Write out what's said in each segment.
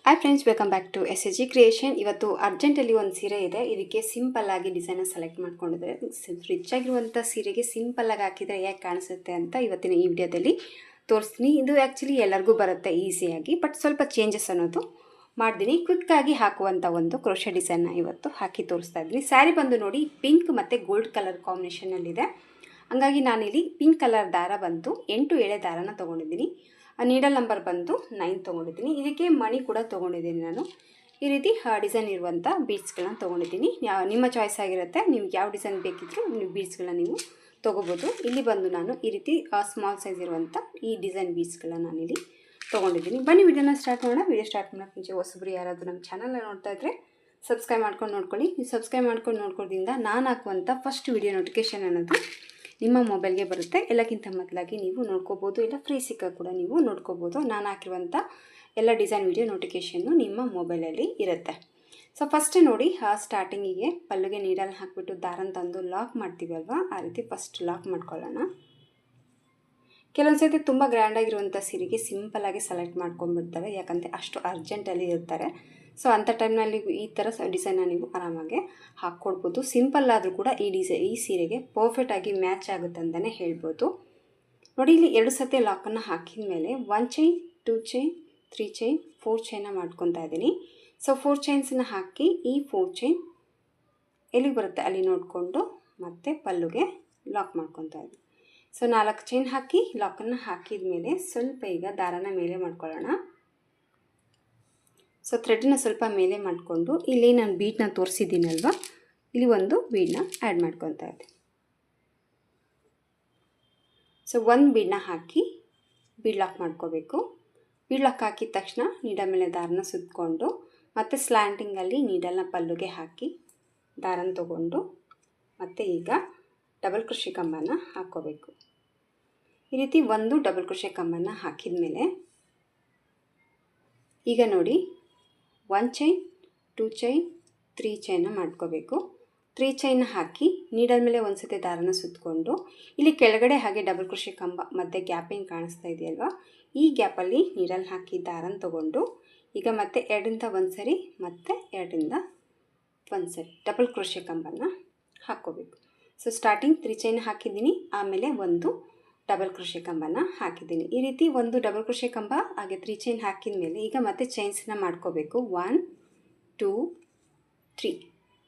Hi friends, welcome back to SSG creation. ಇವತ್ತು ಅರ್ಜೆಂಟಲ್ಲಿ ಒಂದು ಸೀರೆ ಇದೆ. ಇದಕ್ಕೆ ಸಿಂಪಲ್ ಆಗಿ ಡಿಸೈನ ಸೆಲೆಕ್ಟ್ ಮಾಡ್ಕೊಂಡಿದ್ರೆ ರಿಚ್ ಆಗಿರುವಂಥ ಸೀರೆಗೆ ಸಿಂಪಲ್ ಆಗಿ ಹಾಕಿದರೆ ಹೇಗೆ ಕಾಣಿಸುತ್ತೆ ಅಂತ ಇವತ್ತಿನ ಈ ವಿಡಿಯೋದಲ್ಲಿ ತೋರಿಸ್ತೀನಿ. ಇದು ಆ್ಯಕ್ಚುಲಿ ಎಲ್ಲರಿಗೂ ಬರುತ್ತೆ ಈಸಿಯಾಗಿ, ಬಟ್ ಸ್ವಲ್ಪ ಚೇಂಜಸ್ ಅನ್ನೋದು ಮಾಡ್ತೀನಿ. ಕ್ವಿಕ್ಕಾಗಿ ಹಾಕುವಂಥ ಒಂದು ಕ್ರೋಶೆ ಡಿಸೈನ್ನ ಇವತ್ತು ಹಾಕಿ ತೋರಿಸ್ತಾ ಇದ್ದೀನಿ. ಸ್ಯಾರಿ ಬಂದು ನೋಡಿ ಪಿಂಕ್ ಮತ್ತು ಗೋಲ್ಡ್ ಕಲರ್ ಕಾಂಬಿನೇಷನಲ್ಲಿದೆ. ಹಂಗಾಗಿ ನಾನಿಲ್ಲಿ ಪಿಂಕ್ ಕಲರ್ ದಾರ ಬಂತು 8 ಎಳೆ ದಾರನ ತೊಗೊಂಡಿದ್ದೀನಿ. ನೀಡಲ್ ನಂಬರ್ ಬಂದು 9 ತೊಗೊಂಡಿದ್ದೀನಿ. ಇದಕ್ಕೆ ಮಣಿ ಕೂಡ ತೊಗೊಂಡಿದ್ದೀನಿ ನಾನು. ಈ ರೀತಿ ಡಿಸೈನ್ ಇರುವಂಥ ಬೀಡ್ಸ್ಗಳನ್ನ ತೊಗೊಂಡಿದ್ದೀನಿ. ನಿಮ್ಮ ಚಾಯ್ಸ್ ಆಗಿರುತ್ತೆ, ನಿಮ್ಗೆ ಯಾವ ಡಿಸೈನ್ ಬೇಕಿದ್ದರೂ ನೀವು ಬೀಡ್ಸ್ಗಳನ್ನ ನೀವು ತೊಗೋಬೋದು. ಇಲ್ಲಿ ಬಂದು ನಾನು ಈ ರೀತಿ ಸ್ಮಾಲ್ ಸೈಜ್ ಇರುವಂಥ ಈ ಡಿಸೈನ್ ಬೀಡ್ಸ್ಗಳನ್ನ ನಾನಿಲ್ಲಿ ತೊಗೊಂಡಿದ್ದೀನಿ. ಬನ್ನಿ ವಿಡಿಯೋನ ಸ್ಟಾರ್ಟ್ ಮಾಡೋಣ. ವಿಡಿಯೋ ಸ್ಟಾರ್ಟ್ ಮಾಡೋಕ್ಕೆ ಮುಂಚೆ ಹೊಸಬ್ರು ಯಾರಾದರೂ ನಮ್ಮ ಚಾನಲ್ನ ನೋಡ್ತಾ ಇದ್ದರೆ ಸಬ್ಸ್ಕ್ರೈಬ್ ಮಾಡ್ಕೊಂಡು ನೋಡ್ಕೊಳ್ಳಿ. ನೀವು ಸಬ್ಸ್ಕ್ರೈಬ್ ಮಾಡ್ಕೊಂಡು ನೋಡ್ಕೊಳ್ಳೋದ್ರಿಂದ ನಾನು ಹಾಕುವಂಥ ಫಸ್ಟ್ ವಿಡಿಯೋ ನೋಟಿಫಿಕೇಷನ್ ಅನ್ನೋದು ನಿಮ್ಮ ಮೊಬೈಲ್ಗೆ ಬರುತ್ತೆ. ಎಲ್ಲಕ್ಕಿಂತ ಮೊದಲಾಗಿ ನೀವು ನೋಡ್ಕೋಬೋದು, ಇಲ್ಲ ಫ್ರೀ ಸಿಕ್ಕ ಕೂಡ ನೀವು ನೋಡ್ಕೋಬೋದು. ನಾನು ಹಾಕಿರುವಂಥ ಎಲ್ಲ ಡಿಸೈನ್ ವಿಡಿಯೋ ನೋಟಿಫಿಕೇಷನ್ನು ನಿಮ್ಮ ಮೊಬೈಲಲ್ಲಿ ಇರುತ್ತೆ. ಸೊ ಫಸ್ಟ್ ನೋಡಿ, ಸ್ಟಾರ್ಟಿಂಗಿಗೆ ಪಲ್ಲುಗೆ ನೀಡಲ್ ಹಾಕಿಬಿಟ್ಟು ದಾರನ ತಂದು ಲಾಕ್ ಮಾಡ್ತೀವಿ ಅಲ್ವಾ, ಆ ರೀತಿ ಫಸ್ಟ್ ಲಾಕ್ ಮಾಡ್ಕೊಳ್ಳೋಣ. ಕೆಲವೊಂದು ಸರ್ತಿ ತುಂಬ ಗ್ರ್ಯಾಂಡಾಗಿರುವಂಥ ಸೀರೆಗೆ ಸಿಂಪಲ್ಲಾಗಿ ಸೆಲೆಕ್ಟ್ ಮಾಡ್ಕೊಂಡ್ಬಿಡ್ತಾರೆ, ಯಾಕಂದರೆ ಅಷ್ಟು ಅರ್ಜೆಂಟಲ್ಲಿ ಇರ್ತಾರೆ. ಸೊ ಅಂಥ ಟೈಮ್ನಲ್ಲಿ ಈ ಥರ ಡಿಸೈನ್ನ ನೀವು ಆರಾಮಾಗಿ ಹಾಕ್ಕೊಡ್ಬೋದು. ಸಿಂಪಲ್ ಆದರೂ ಕೂಡ ಈ ಸೀರೆಗೆ ಪರ್ಫೆಕ್ಟಾಗಿ ಮ್ಯಾಚ್ ಆಗುತ್ತೆ ಅಂತಲೇ ಹೇಳ್ಬೋದು. ನೋಡಿ, ಇಲ್ಲಿ 2 ಸತಿ ಲಾಕನ್ನು ಹಾಕಿದ ಮೇಲೆ 1 ಚೈನ್, 2 ಚೈನ್, 3 ಚೈನ್, 4 ಚೈನ್ನ ಮಾಡ್ಕೊತಾ ಇದ್ದೀನಿ. ಸೊ 4 ಚೈನ್ಸನ್ನ ಹಾಕಿ ಈ 4 ಚೈನ್ ಎಲ್ಲಿಗೆ ಬರುತ್ತೆ ಅಲ್ಲಿ ನೋಡಿಕೊಂಡು ಮತ್ತೆ ಪಲ್ಲುಗೆ ಲಾಕ್ ಮಾಡ್ಕೊತಾ ಇದ್ದೀನಿ. ಸೊ 4 ಚೈನ್ ಹಾಕಿ ಲಾಕನ್ನು ಹಾಕಿದ ಮೇಲೆ ಸ್ವಲ್ಪ ಈಗ ದಾರನ ಮೇಲೆ ಮಾಡ್ಕೊಳ್ಳೋಣ. ಸೊ ಥ್ರೆಡ್ನ ಸ್ವಲ್ಪ ಮೇಲೆ ಮಾಡಿಕೊಂಡು ಇಲ್ಲಿ ನಾನು ಬೀಡನ್ನ ತೋರಿಸಿದ್ದೀನಲ್ವ, ಇಲ್ಲಿ ಒಂದು ಬೀಡನ್ನ ಆ್ಯಡ್ ಮಾಡ್ಕೊತಾ ಇದ್ದೀನಿ. ಸೊ ಒಂದು ಬೀಡನ್ನ ಹಾಕಿ ಬೀಡ್ ಲಾಕ್ ಮಾಡ್ಕೋಬೇಕು. ಬೀಡ್ ಲಾಕ್ ಹಾಕಿದ ತಕ್ಷಣ ನೀಡಲ್ ಮೇಲೆ ದಾರನ ಸುತ್ತಕೊಂಡು ಮತ್ತು ಸ್ಲ್ಯಾಂಟಿಂಗಲ್ಲಿ ನೀಡಲ್ನ ಪಲ್ಲುಗೆ ಹಾಕಿ ದಾರನ ತೊಗೊಂಡು ಮತ್ತು ಈಗ ಡಬಲ್ ಕ್ರೋಶೆ ಕಂಬನ ಹಾಕ್ಕೋಬೇಕು. ಈ ರೀತಿ ಒಂದು ಡಬಲ್ ಕ್ರೋಶೆ ಕಂಬನ ಹಾಕಿದ ಮೇಲೆ ಈಗ ನೋಡಿ 1 ಚೈನ್, 2 ಚೈನ್, 3 ಚೈನ್ನ ಮಾಡ್ಕೋಬೇಕು. 3 ಚೈನ್ನ ಹಾಕಿ ನೀಡಲ್ ಮೇಲೆ ಒಂದು ಸತಿ ದಾರನ ಸುತ್ತಕೊಂಡು ಇಲ್ಲಿ ಕೆಳಗಡೆ ಹಾಗೆ ಡಬಲ್ ಕ್ರೋಶೆ ಕಂಬ ಮತ್ತು ಗ್ಯಾಪಿಂಗ್ ಕಾಣಿಸ್ತಾ ಇದೆಯಲ್ವ, ಈ ಗ್ಯಾಪಲ್ಲಿ ನೀಡಲ್ ಹಾಕಿ ದಾರನ ತೊಗೊಂಡು ಈಗ ಮತ್ತೆ 2ರಿಂದ 1 ಸರಿ ಮತ್ತು 2ರಿಂದ 1 ಸರಿ ಡಬಲ್ ಕ್ರೋಶೆ ಕಂಬನ ಹಾಕ್ಕೋಬೇಕು. ಸೊ ಸ್ಟಾರ್ಟಿಂಗ್ 3 ಚೈನ್ ಹಾಕಿದ್ದೀನಿ, ಆಮೇಲೆ ಒಂದು ಡಬಲ್ ಕ್ರೋಶೆ ಕಂಬನ ಹಾಕಿದ್ದೀನಿ. ಈ ರೀತಿ ಒಂದು ಡಬಲ್ ಕ್ರೋಶೆ ಕಂಬ ಹಾಗೆ 3 ಚೈನ್ ಹಾಕಿದ ಮೇಲೆ ಈಗ ಮತ್ತೆ ಚೈನ್ಸನ್ನ ಮಾಡ್ಕೋಬೇಕು. 1, 2, 3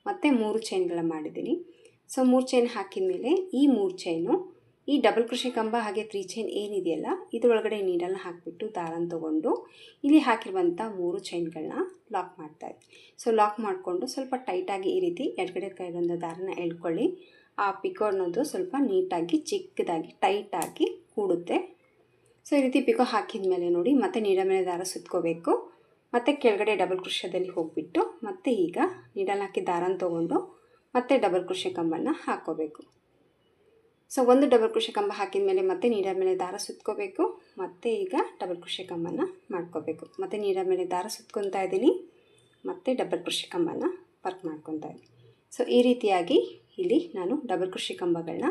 ಮತ್ತು 3 ಚೈನ್ಗಳ ಮಾಡಿದ್ದೀನಿ. ಸೊ 3 ಚೈನ್ ಹಾಕಿದ ಮೇಲೆ ಈ 3 ಚೈನು ಈ ಡಬಲ್ ಕ್ರೋಶೆ ಕಂಬ ಹಾಗೆ 3 ಚೈನ್ ಏನಿದೆಯಲ್ಲ ಇದರೊಳಗಡೆ ನೀಡಲ್ನ ಹಾಕಿಬಿಟ್ಟು ದಾರನ ತೊಗೊಂಡು ಇಲ್ಲಿ ಹಾಕಿರುವಂಥ 3 ಚೈನ್ಗಳನ್ನ ಲಾಕ್ ಮಾಡ್ತಾಯಿದ್ವಿ. ಸೊ ಲಾಕ್ ಮಾಡಿಕೊಂಡು ಸ್ವಲ್ಪ ಟೈಟಾಗಿ ಈ ರೀತಿ ಎಡಗಡೆ ಕೈಗೊಂದು ದಾರನ ಎಳ್ಕೊಳ್ಳಿ. ಆ ಪಿಕೋ ಅನ್ನೋದು ಸ್ವಲ್ಪ ನೀಟಾಗಿ ಚಿಕ್ಕದಾಗಿ ಟೈಟಾಗಿ ಕೂಡುತ್ತೆ. ಸೊ ಈ ರೀತಿ ಪಿಕೋ ಹಾಕಿದ ಮೇಲೆ ನೋಡಿ ಮತ್ತೆ ನೀಡಲ್ ಮೇಲೆ ದಾರ ಸುತ್ಕೋಬೇಕು. ಮತ್ತು ಕೆಳಗಡೆ ಡಬಲ್ ಕ್ರೋಶದಲ್ಲಿ ಹೋಗಿಬಿಟ್ಟು ಮತ್ತೆ ಈಗ ನೀಡಲ್ ಹಾಕಿ ದಾರನ ತೊಗೊಂಡು ಮತ್ತೆ ಡಬಲ್ ಕ್ರೋಶೆ ಕಂಬನ ಹಾಕ್ಕೋಬೇಕು. ಸೊ ಒಂದು ಡಬಲ್ ಕ್ರೋಶೆ ಕಂಬ ಹಾಕಿದ ಮೇಲೆ ಮತ್ತೆ ನೀಡಲ್ ಮೇಲೆ ದಾರ ಸುತ್ಕೋಬೇಕು. ಮತ್ತು ಈಗ ಡಬಲ್ ಕ್ರೋಶೆ ಕಂಬನ ಮಾಡ್ಕೋಬೇಕು. ಮತ್ತು ನೀಡಲ್ ಮೇಲೆ ದಾರ ಸುತ್ಕೊತಾ ಇದ್ದೀನಿ, ಮತ್ತು ಡಬಲ್ ಕ್ರೋಶೆ ಕಂಬನ ವರ್ಕ್ ಮಾಡ್ಕೊತಾ ಇದ್ದೀನಿ. ಸೊ ಈ ರೀತಿಯಾಗಿ ಇಲ್ಲಿ ನಾನು ಡಬಲ್ ಕ್ರೋಶೆ ಕಂಬಗಳನ್ನ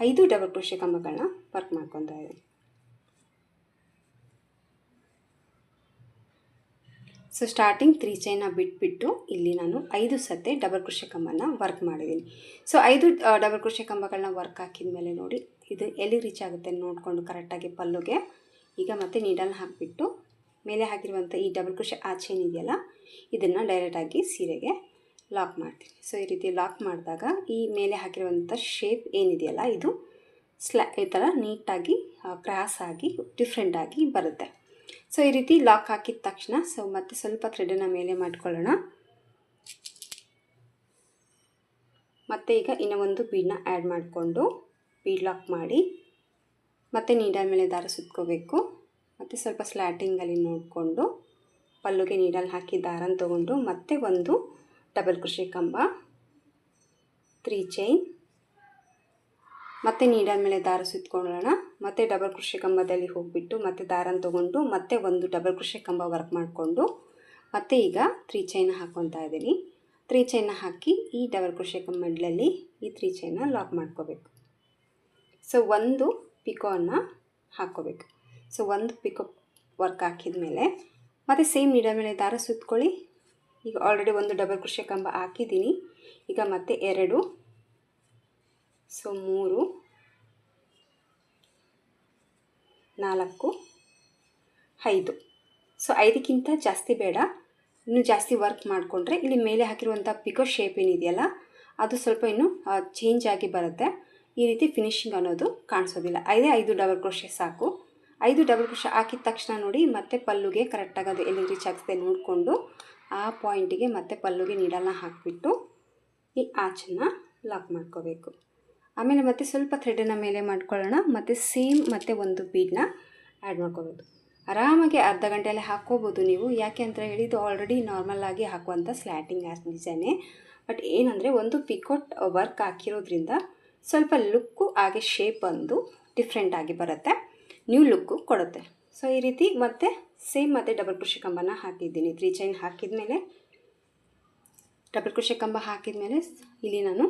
5 ಡಬಲ್ ಕ್ರೋಶೆ ಕಂಬಗಳನ್ನ ವರ್ಕ್ ಮಾಡ್ಕೊತಾ ಇದ್ದೀನಿ. ಸೊ ಸ್ಟಾರ್ಟಿಂಗ್ 3 ಚೈನ್ನ ಬಿಟ್ಬಿಟ್ಟು ಇಲ್ಲಿ ನಾನು 5 ಸತಿ ಡಬಲ್ ಕ್ರೋಶೆ ಕಂಬನ ವರ್ಕ್ ಮಾಡಿದ್ದೀನಿ. ಸೊ 5 ಡಬಲ್ ಕ್ರೋಶೆ ಕಂಬಗಳನ್ನ ವರ್ಕ್ ಹಾಕಿದ ಮೇಲೆ ನೋಡಿ ಇದು ಎಲ್ಲಿ ರೀಚ್ ಆಗುತ್ತೆ ನೋಡಿಕೊಂಡು ಕರೆಕ್ಟಾಗಿ ಪಲ್ಲುಗೆ ಈಗ ಮತ್ತೆ ನೀಡಲ್ನ ಹಾಕಿಬಿಟ್ಟು ಮೇಲೆ ಹಾಕಿರುವಂಥ ಈ ಡಬಲ್ ಕ್ರೋಶೆ ಆ ಚೈನ್ ಇದೆಯಲ್ಲ ಇದನ್ನು ಡೈರೆಕ್ಟಾಗಿ ಸೀರೆಗೆ ಲಾಕ್ ಮಾಡ್ತೀನಿ. ಸೊ ಈ ರೀತಿ ಲಾಕ್ ಮಾಡಿದಾಗ ಈ ಮೇಲೆ ಹಾಕಿರುವಂಥ ಶೇಪ್ ಏನಿದೆಯಲ್ಲ ಇದು ಈ ಥರ ನೀಟಾಗಿ ಕ್ರಾಸಾಗಿ ಡಿಫ್ರೆಂಟಾಗಿ ಬರುತ್ತೆ. ಸೊ ಈ ರೀತಿ ಲಾಕ್ ಹಾಕಿದ ತಕ್ಷಣ ಸೊ ಮತ್ತೆ ಸ್ವಲ್ಪ ಥ್ರೆಡನ್ನು ಮೇಲೆ ಮಾಡ್ಕೊಳ್ಳೋಣ. ಮತ್ತು ಈಗ ಇನ್ನೂ ಒಂದು ಬೀಡನ್ನ ಆ್ಯಡ್ ಮಾಡಿಕೊಂಡು ಬೀಡ್ ಲಾಕ್ ಮಾಡಿ ಮತ್ತು ನೀಡಲ್ ಮೇಲೆ ದಾರ ಸುತ್ಕೋಬೇಕು. ಮತ್ತು ಸ್ವಲ್ಪ ಸ್ಲ್ಯಾಟಿಂಗಲ್ಲಿ ನೋಡಿಕೊಂಡು ಪಲ್ಲುಗೆ ನೀಡಲ್ ಹಾಕಿ ದಾರನ ತೊಗೊಂಡು ಮತ್ತೆ ಒಂದು ಡಬಲ್ ಕ್ರೋಶೆ ಕಂಬ, 3 ಚೈನ್ ಮತ್ತು ನೀಡಲ್ ಮೇಲೆ ದಾರ ಸುತ್ಕೊಳ್ಳೋಣ. ಮತ್ತು ಡಬಲ್ ಕ್ರೋಶೆ ಕಂಬದಲ್ಲಿ ಹೋಗಿಬಿಟ್ಟು ಮತ್ತೆ ದಾರನ ತೊಗೊಂಡು ಮತ್ತೆ ಒಂದು ಡಬಲ್ ಕ್ರೋಶೆ ಕಂಬ ವರ್ಕ್ ಮಾಡಿಕೊಂಡು ಮತ್ತು ಈಗ 3 ಚೈನ್ ಹಾಕ್ಕೊತಾ ಇದ್ದೀನಿ. 3 ಚೈನ್ನ ಹಾಕಿ ಈ ಡಬಲ್ ಕ್ರೋಶೆ ಕಂಬ ಮಿಡ್ಲಲ್ಲಿ ಈ 3 ಚೈನ್ನ ಲಾಕ್ ಮಾಡ್ಕೋಬೇಕು. ಸೊ ಒಂದು ಪಿಕೋವನ್ನು ಹಾಕ್ಕೋಬೇಕು. ಸೊ ಒಂದು ಪಿಕೋ ವರ್ಕ್ ಹಾಕಿದ ಮೇಲೆ ಮತ್ತು ಸೇಮ್ ನೀಡಲ್ ಮೇಲೆ ದಾರ ಸುತ್ಕೊಳ್ಳಿ. ಈಗ ಆಲ್ರೆಡಿ ಒಂದು ಡಬಲ್ ಕ್ರೋಶೆ ಕಂಬ ಹಾಕಿದ್ದೀನಿ. ಈಗ ಮತ್ತೆ 2, ಸೊ 3, 4, 5. ಸೊ 5ಕ್ಕಿಂತ ಜಾಸ್ತಿ ಬೇಡ. ಇನ್ನೂ ಜಾಸ್ತಿ ವರ್ಕ್ ಮಾಡಿಕೊಂಡ್ರೆ ಇಲ್ಲಿ ಮೇಲೆ ಹಾಕಿರುವಂಥ ಪಿಕೋ ಶೇಪ್ ಏನಿದೆಯಲ್ಲ ಅದು ಸ್ವಲ್ಪ ಇನ್ನೂ ಚೇಂಜ್ ಆಗಿ ಬರುತ್ತೆ. ಈ ರೀತಿ ಫಿನಿಶಿಂಗ್ ಅನ್ನೋದು ಕಾಣಿಸೋದಿಲ್ಲ. 5 ಡಬಲ್ ಕ್ರೋಶೆ ಸಾಕು. 5 ಡಬಲ್ ಕ್ರೋಶೆ ಹಾಕಿದ ತಕ್ಷಣ ನೋಡಿ ಮತ್ತೆ ಪಲ್ಲುಗೆ ಕರೆಕ್ಟಾಗಿ ಅದು ಎಲ್ಲಿ ರೀಚ್ ಆಗ್ತದೆ ನೋಡಿಕೊಂಡು ಆ ಪಾಯಿಂಟಿಗೆ ಮತ್ತೆ ಪಲ್ಲುಗೆ ನೀಡಲ್ನ ಹಾಕಿಬಿಟ್ಟು ಈ ಆಚನ್ನು ಲಾಕ್ ಮಾಡ್ಕೋಬೇಕು. ಆಮೇಲೆ ಮತ್ತೆ ಸ್ವಲ್ಪ ಥ್ರೆಡನ್ನು ಮೇಲೆ ಮಾಡ್ಕೊಳ್ಳೋಣ. ಮತ್ತು ಸೇಮ್ ಮತ್ತೆ ಒಂದು ಬೀಡನ್ನ ಆ್ಯಡ್ ಮಾಡ್ಕೋಬೋದು. ಆರಾಮಾಗಿ ಅರ್ಧ ಗಂಟೆಯಲ್ಲೇ ಹಾಕ್ಕೋಬೋದು ನೀವು. ಯಾಕೆ ಅಂತ ಹೇಳಿದ್ದು ಆಲ್ರೆಡಿ ನಾರ್ಮಲಾಗಿ ಹಾಕುವಂಥ ಸ್ಲ್ಯಾಟಿಂಗ್ ಡಿಸೈನೇ. ಬಟ್ ಏನಂದರೆ ಒಂದು ಪಿಕೋಟ್ ವರ್ಕ್ ಹಾಕಿರೋದ್ರಿಂದ ಸ್ವಲ್ಪ ಲುಕ್ಕು ಹಾಗೆ ಶೇಪ್ ಬಂದು ಡಿಫ್ರೆಂಟಾಗಿ ಬರುತ್ತೆ, ನ್ಯೂ ಲುಕ್ಕು ಕೊಡುತ್ತೆ. ಸೊ ಈ ರೀತಿ ಮತ್ತೆ ಸೇಮ್ ಮತ್ತೆ ಡಬಲ್ ಕ್ರೋಶೆ ಕಂಬನ ಹಾಕಿದ್ದೀನಿ. 3 ಚೈನ್ ಹಾಕಿದ ಡಬಲ್ ಕ್ರೋಶೆ ಕಂಬ ಹಾಕಿದ ಮೇಲೆ ಇಲ್ಲಿ ನಾನು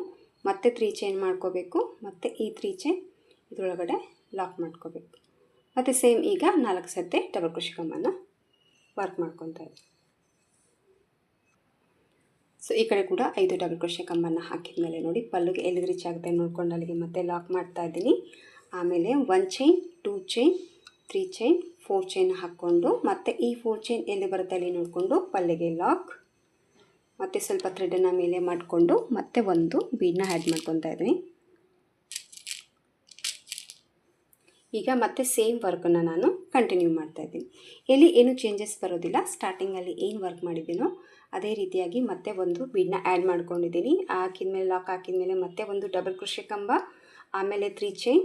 ಮತ್ತೆ 3 ಚೈನ್ ಮಾಡ್ಕೋಬೇಕು. ಮತ್ತು ಈ 3 ಚೈನ್ ಇದರೊಳಗಡೆ ಲಾಕ್ ಮಾಡ್ಕೋಬೇಕು. ಮತ್ತು ಸೇಮ್ ಈಗ 4 ಸತಿ ಡಬಲ್ ಕ್ರೋಶೆ ಕಂಬನ ವರ್ಕ್ ಮಾಡ್ಕೊತಾ ಇದ್ದೀನಿ. ಸೊ ಈ ಕಡೆ ಕೂಡ 5 ಡಬಲ್ ಕ್ರೋಶೆ ಕಂಬನ ಹಾಕಿದ ಮೇಲೆ ನೋಡಿ ಪಲ್ಲುಗೆ ಎಲ್ಲಿ ರೀಚ್ ಆಗುತ್ತೆ ನೋಡ್ಕೊಂಡು ಅಲ್ಲಿಗೆ ಮತ್ತೆ ಲಾಕ್ ಮಾಡ್ತಾ ಇದ್ದೀನಿ. ಆಮೇಲೆ 1 ಚೈನ್, 2 ಚೈನ್, 3 ಚೈನ್, 4 ಚೈನ್ ಹಾಕ್ಕೊಂಡು ಮತ್ತೆ ಈ 4 ಚೈನ್ ಎಲ್ಲಿ ಬರುತ್ತೆ ಅಲ್ಲಿ ನೋಡಿಕೊಂಡು ಪಲ್ಲಿಗೆ ಲಾಕ್. ಮತ್ತು ಸ್ವಲ್ಪ ಥ್ರೆಡನ್ನು ಮೇಲೆ ಮಾಡಿಕೊಂಡು ಮತ್ತೆ ಒಂದು ಬೀಡನ್ನ ಆ್ಯಡ್ ಮಾಡ್ಕೊತಾ ಇದ್ದೀನಿ. ಈಗ ಮತ್ತೆ ಸೇಮ್ ವರ್ಕನ್ನು ನಾನು ಕಂಟಿನ್ಯೂ ಮಾಡ್ತಾಯಿದ್ದೀನಿ. ಎಲ್ಲಿ ಏನೂ ಚೇಂಜಸ್ ಬರೋದಿಲ್ಲ. ಸ್ಟಾರ್ಟಿಂಗಲ್ಲಿ ಏನು ವರ್ಕ್ ಮಾಡಿದ್ದೀನೋ ಅದೇ ರೀತಿಯಾಗಿ ಮತ್ತೆ ಒಂದು ಬೀಡನ್ನ ಆ್ಯಡ್ ಮಾಡ್ಕೊಂಡಿದ್ದೀನಿ. ಹಾಕಿದ್ಮೇಲೆ ಲಾಕ್ ಹಾಕಿದ್ಮೇಲೆ ಮತ್ತೆ ಒಂದು ಡಬಲ್ ಕ್ರೋಶೆ ಕಂಬ, ಆಮೇಲೆ 3 ಚೈನ್,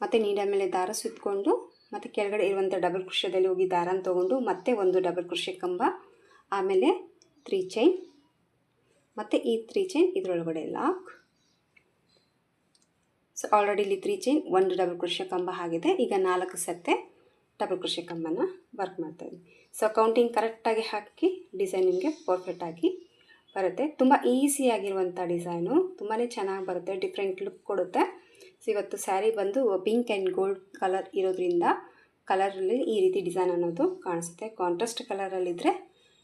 ಮತ್ತು ನೀಡಲ್ ಮೇಲೆ ದಾರ ಸುತ್ತಕೊಂಡು ಮತ್ತು ಕೆಳಗಡೆ ಇರುವಂಥ ಡಬಲ್ ಕ್ರೋಶೆದಲ್ಲಿ ಹೋಗಿ ದಾರನ ತೊಗೊಂಡು ಮತ್ತೆ ಒಂದು ಡಬಲ್ ಕ್ರೋಶೆ ಕಂಬ, ಆಮೇಲೆ 3 ಚೈನ್, ಮತ್ತು ಈ 3 ಚೈನ್ ಇದರೊಳಗಡೆ ಲಾಕ್. ಸೊ ಆಲ್ರೆಡಿ ಇಲ್ಲಿ 3 ಚೈನ್, 1 ಡಬಲ್ ಕ್ರೋಶೆ ಕಂಬ ಆಗಿದೆ. ಈಗ 4 ಸತಿ ಡಬಲ್ ಕ್ರೋಶೆ ಕಂಬನ ವರ್ಕ್ ಮಾಡ್ತಾಯಿದ್ದೀನಿ. ಸೊ ಕೌಂಟಿಂಗ್ ಕರೆಕ್ಟಾಗಿ ಹಾಕಿ ಡಿಸೈನ್ ನಿಮಗೆ ಪರ್ಫೆಕ್ಟಾಗಿ ಬರುತ್ತೆ. ತುಂಬ ಈಸಿಯಾಗಿರುವಂಥ ಡಿಸೈನು, ತುಂಬಾ ಚೆನ್ನಾಗಿ ಬರುತ್ತೆ, ಡಿಫ್ರೆಂಟ್ ಲುಕ್ ಕೊಡುತ್ತೆ. ಸೊ ಇವತ್ತು ಸ್ಯಾರಿ ಬಂದು ಪಿಂಕ್ ಆ್ಯಂಡ್ ಗೋಲ್ಡ್ ಕಲರ್ ಇರೋದ್ರಿಂದ ಕಲರಲ್ಲಿ ಈ ರೀತಿ ಡಿಸೈನ್ ಅನ್ನೋದು ಕಾಣಿಸುತ್ತೆ. ಕಾಂಟ್ರಾಸ್ಟ್ ಕಲರಲ್ಲಿದ್ದರೆ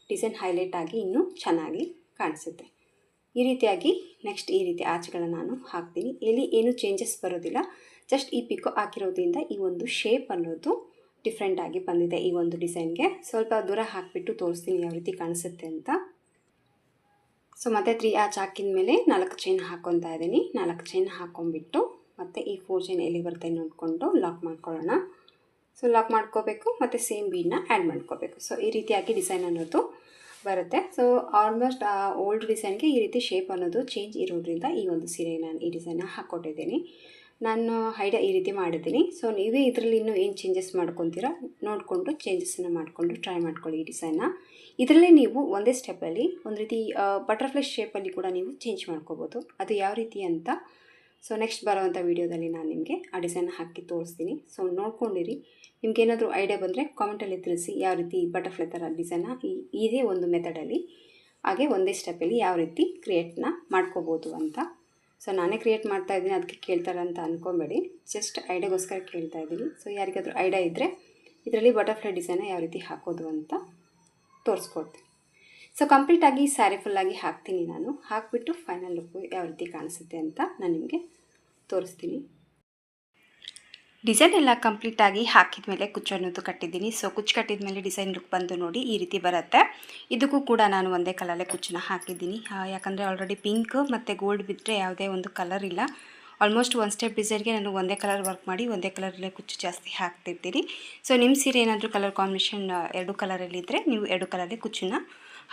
ಡಿಸೈನ್ ಹೈಲೈಟ್ ಆಗಿ ಇನ್ನೂ ಚೆನ್ನಾಗಿ ಕಾಣಿಸುತ್ತೆ. ಈ ರೀತಿಯಾಗಿ ನೆಕ್ಸ್ಟ್ ಈ ರೀತಿ ಆಚೆಗಳನ್ನು ನಾನು ಹಾಕ್ತೀನಿ. ಇಲ್ಲಿ ಏನೂ ಚೇಂಜಸ್ ಬರೋದಿಲ್ಲ. ಜಸ್ಟ್ ಈ ಪಿಕೋ ಹಾಕಿರೋದ್ರಿಂದ ಈ ಒಂದು ಶೇಪ್ ಅನ್ನೋದು ಡಿಫ್ರೆಂಟಾಗಿ ಬಂದಿದೆ. ಈ ಒಂದು ಡಿಸೈನ್ಗೆ ಸ್ವಲ್ಪ ದೂರ ಹಾಕಿಬಿಟ್ಟು ತೋರಿಸ್ತೀನಿ ಯಾವ ರೀತಿ ಕಾಣಿಸುತ್ತೆ ಅಂತ. ಸೊ ಮತ್ತೆ 3 ಆಚೆ ಹಾಕಿದ ಮೇಲೆ 4 ಚೈನ್ ಹಾಕ್ಕೊತಾ ಇದ್ದೀನಿ. 4 ಚೈನ್ ಹಾಕ್ಕೊಂಬಿಟ್ಟು ಮತ್ತು ಈ 4 ಚೈನ್ ಎಲ್ಲಿ ಬರುತ್ತೆ ನೋಡಿಕೊಂಡು ಲಾಕ್ ಮಾಡ್ಕೊಳ್ಳೋಣ. ಸೊ ಲಾಕ್ ಮಾಡ್ಕೋಬೇಕು ಮತ್ತು ಸೇಮ್ ಬೀಡನ್ನ ಆ್ಯಡ್ ಮಾಡ್ಕೋಬೇಕು. ಸೊ ಈ ರೀತಿಯಾಗಿ ಡಿಸೈನ್ ಅನ್ನೋದು ಬರುತ್ತೆ. ಸೊ ಆಲ್ಮೋಸ್ಟ್ ಓಲ್ಡ್ ಡಿಸೈನ್ಗೆ ಈ ರೀತಿ ಶೇಪ್ ಅನ್ನೋದು ಚೇಂಜ್ ಇರೋದ್ರಿಂದ ಈ ಒಂದು ಸೀರೆ ನಾನು ಈ ಡಿಸೈನ್ನ ಹಾಕ್ಕೊಟ್ಟಿದ್ದೀನಿ. ನಾನು ಐಡಿಯಾ ಈ ರೀತಿ ಮಾಡಿದ್ದೀನಿ. ಸೊ ನೀವೇ ಇದರಲ್ಲಿ ಇನ್ನೂ ಏನು ಚೇಂಜಸ್ ಮಾಡ್ಕೊತೀರಾ ನೋಡಿಕೊಂಡು ಚೇಂಜಸ್ಸನ್ನು ಮಾಡಿಕೊಂಡು ಟ್ರೈ ಮಾಡ್ಕೊಳ್ಳಿ ಈ ಡಿಸೈನ್ನ. ಇದರಲ್ಲೇ ನೀವು ಒಂದೇ ಸ್ಟೆಪ್ಪಲ್ಲಿ ಒಂದು ರೀತಿ ಬಟರ್ಫ್ಲೈ ಶೇಪಲ್ಲಿ ಕೂಡ ನೀವು ಚೇಂಜ್ ಮಾಡ್ಕೋಬೋದು. ಅದು ಯಾವ ರೀತಿ ಅಂತ ಸೊ ನೆಕ್ಸ್ಟ್ ಬರೋವಂಥ ವೀಡಿಯೋದಲ್ಲಿ ನಾನು ನಿಮಗೆ ಆ ಡಿಸೈನ್ ಹಾಕಿ ತೋರಿಸ್ತೀನಿ. ಸೊ ನೋಡ್ಕೊಂಡಿರಿ. ನಿಮ್ಗೇನಾದರೂ ಐಡಿಯಾ ಬಂದರೆ ಕಾಮೆಂಟಲ್ಲಿ ತಿಳಿಸಿ ಯಾವ ರೀತಿ ಬಟರ್ಫ್ಲೈ ಥರ ಡಿಸೈನ್ನ ಇದೇ ಒಂದು ಮೆಥಡಲ್ಲಿ ಹಾಗೆ ಒಂದೇ ಸ್ಟೆಪ್ಪಲ್ಲಿ ಯಾವ ರೀತಿ ಕ್ರಿಯೇಟ್ನ ಮಾಡ್ಕೋಬೋದು ಅಂತ. ಸೊ ನಾನೇ ಕ್ರಿಯೇಟ್ ಮಾಡ್ತಾಯಿದ್ದೀನಿ, ಅದಕ್ಕೆ ಕೇಳ್ತಾರೆ ಅಂತ ಅಂದ್ಕೊಬೇಡಿ, ಜಸ್ಟ್ ಐಡಿಯಾಗೋಸ್ಕರ ಕೇಳ್ತಾ ಇದ್ದೀನಿ. ಸೊ ಯಾರಿಗಾದರೂ ಐಡಿಯಾ ಇದ್ದರೆ ಇದರಲ್ಲಿ ಬಟರ್ಫ್ಲೈ ಡಿಸೈನ್ನ ಯಾವ ರೀತಿ ಹಾಕೋದು ಅಂತ ತೋರಿಸ್ಕೊಡ್ತೀನಿ. ಸೊ ಕಂಪ್ಲೀಟಾಗಿ ಸ್ಯಾರಿ ಫುಲ್ಲಾಗಿ ಹಾಕ್ತೀನಿ ನಾನು. ಹಾಕಿಬಿಟ್ಟು ಫೈನಲ್ ಲುಕ್ಕು ಯಾವ ರೀತಿ ಕಾಣಿಸುತ್ತೆ ಅಂತ ನಾನು ನಿಮಗೆ ತೋರಿಸ್ತೀನಿ. ಡಿಸೈನ್ ಎಲ್ಲ ಕಂಪ್ಲೀಟಾಗಿ ಹಾಕಿದ ಮೇಲೆ ಕುಚ್ಚು ಅನ್ನೋದು ಕಟ್ಟಿದ್ದೀನಿ. ಸೊ ಕುಚ್ಚು ಕಟ್ಟಿದ ಮೇಲೆ ಡಿಸೈನ್ ಲುಕ್ ಬಂದು ನೋಡಿ ಈ ರೀತಿ ಬರುತ್ತೆ. ಇದಕ್ಕೂ ಕೂಡ ನಾನು ಒಂದೇ ಕಲರಲ್ಲೇ ಕುಚ್ಚನ್ನ ಹಾಕಿದ್ದೀನಿ. ಯಾಕಂದರೆ ಆಲ್ರೆಡಿ ಪಿಂಕ್ ಮತ್ತು ಗೋಲ್ಡ್ ಬಿಟ್ಟರೆ ಯಾವುದೇ ಒಂದು ಕಲರ್ ಇಲ್ಲ. ಆಲ್ಮೋಸ್ಟ್ ಒಂದು ಸ್ಟೆಪ್ ಡಿಸೈನ್ಗೆ ನಾನು ಒಂದೇ ಕಲರ್ ವರ್ಕ್ ಮಾಡಿ ಒಂದೇ ಕಲರಲ್ಲೇ ಕುಚ್ಚು ಜಾಸ್ತಿ ಹಾಕ್ತಿರ್ತೀನಿ. ಸೊ ನಿಮ್ಮ ಸೀರೆ ಏನಾದರೂ ಕಲರ್ ಕಾಂಬಿನೇಷನ್ 2 ಕಲರಲ್ಲಿದ್ದರೆ ನೀವು 2 ಕಲರಲ್ಲಿ ಕುಚ್ಚನ್ನ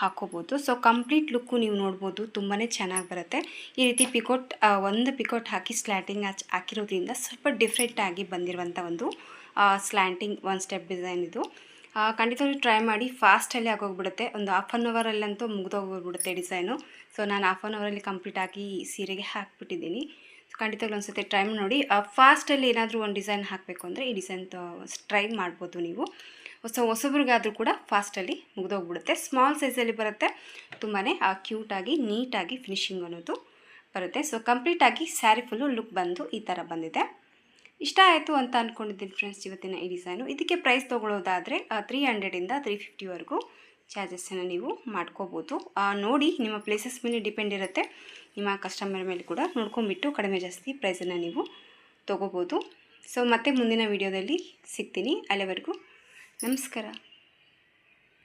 ಹಾಕ್ಕೋಬೋದು. ಸೊ ಕಂಪ್ಲೀಟ್ ಲುಕ್ಕು ನೀವು ನೋಡ್ಬೋದು, ತುಂಬಾ ಚೆನ್ನಾಗಿ ಬರುತ್ತೆ. ಈ ರೀತಿ ಪಿಕೋಟ್ ಒಂದು ಪಿಕೋಟ್ ಹಾಕಿ ಸ್ಲ್ಯಾಂಟಿಂಗ್ ಹಾಕಿರೋದ್ರಿಂದ ಸ್ವಲ್ಪ ಡಿಫ್ರೆಂಟಾಗಿ ಬಂದಿರುವಂಥ ಒಂದು ಸ್ಲ್ಯಾಂಟಿಂಗ್ ಒನ್ ಸ್ಟೆಪ್ ಡಿಸೈನ್ ಇದು. ಖಂಡಿತವಾಗ್ಲೂ ಟ್ರೈ ಮಾಡಿ. ಫಾಸ್ಟಲ್ಲಿ ಆಗೋಗ್ಬಿಡುತ್ತೆ. ಒಂದು ಹಾಫ್ ಆನ್ ಅವರಲ್ಲಂತೂ ಮುಗಿದೋಗ್ಬಿಡುತ್ತೆ ಡಿಸೈನು. ಸೊ ನಾನು ಹಾಫ್ ಆನ್ ಅವರಲ್ಲಿ ಕಂಪ್ಲೀಟಾಗಿ ಸೀರೆಗೆ ಹಾಕಿಬಿಟ್ಟಿದ್ದೀನಿ. ಖಂಡಿತವಾಗ್ಲೂ ಒಂದ್ಸತಿ ಟ್ರೈ ಮಾಡಿ. ಫಾಸ್ಟಲ್ಲಿ ಏನಾದರೂ ಒಂದು ಡಿಸೈನ್ ಹಾಕಬೇಕು ಅಂದರೆ ಈ ಡಿಸೈನ್ ಟ್ರೈ ಮಾಡ್ಬೋದು ನೀವು. ಸೊ ಹೊಸಬ್ರಿಗಾದರೂ ಕೂಡ ಫಾಸ್ಟಲ್ಲಿ ಮುಗಿದೋಗ್ಬಿಡುತ್ತೆ. ಸ್ಮಾಲ್ ಸೈಜಲ್ಲಿ ಬರುತ್ತೆ. ತುಂಬಾ ಕ್ಯೂಟಾಗಿ ನೀಟಾಗಿ ಫಿನಿಶಿಂಗ್ ಅನ್ನೋದು ಬರುತ್ತೆ. ಸೊ ಕಂಪ್ಲೀಟಾಗಿ ಸ್ಯಾರಿ ಫುಲ್ಲು ಲುಕ್ ಬಂದು ಈ ಥರ ಬಂದಿದೆ. ಇಷ್ಟ ಆಯಿತು ಅಂತ ಅಂದ್ಕೊಂಡಿದ್ದೀನಿ ಫ್ರೆಂಡ್ಸ್ ಇವತ್ತಿನ ಈ ಡಿಸೈನು. ಇದಕ್ಕೆ ಪ್ರೈಸ್ ತೊಗೊಳ್ಳೋದಾದರೆ 300ಇಂದ 350ವರೆಗೂ ಚಾರ್ಜಸ್ಸನ್ನು ನೀವು ಮಾಡ್ಕೋಬೋದು. ನೋಡಿ ನಿಮ್ಮ ಪ್ಲೇಸಸ್ ಮೇಲೆ ಡಿಪೆಂಡ್ ಇರುತ್ತೆ, ನಿಮ್ಮ ಕಸ್ಟಮರ್ ಮೇಲೆ ಕೂಡ ನೋಡ್ಕೊಂಬಿಟ್ಟು ಕಡಿಮೆ ಜಾಸ್ತಿ ಪ್ರೈಸನ್ನು ನೀವು ತೊಗೋಬೋದು. ಸೊ ಮತ್ತೆ ಮುಂದಿನ ವಿಡಿಯೋದಲ್ಲಿ ಸಿಗ್ತೀನಿ. ಅಲ್ಲಿವರೆಗೂ ನಮಸ್ಕಾರ.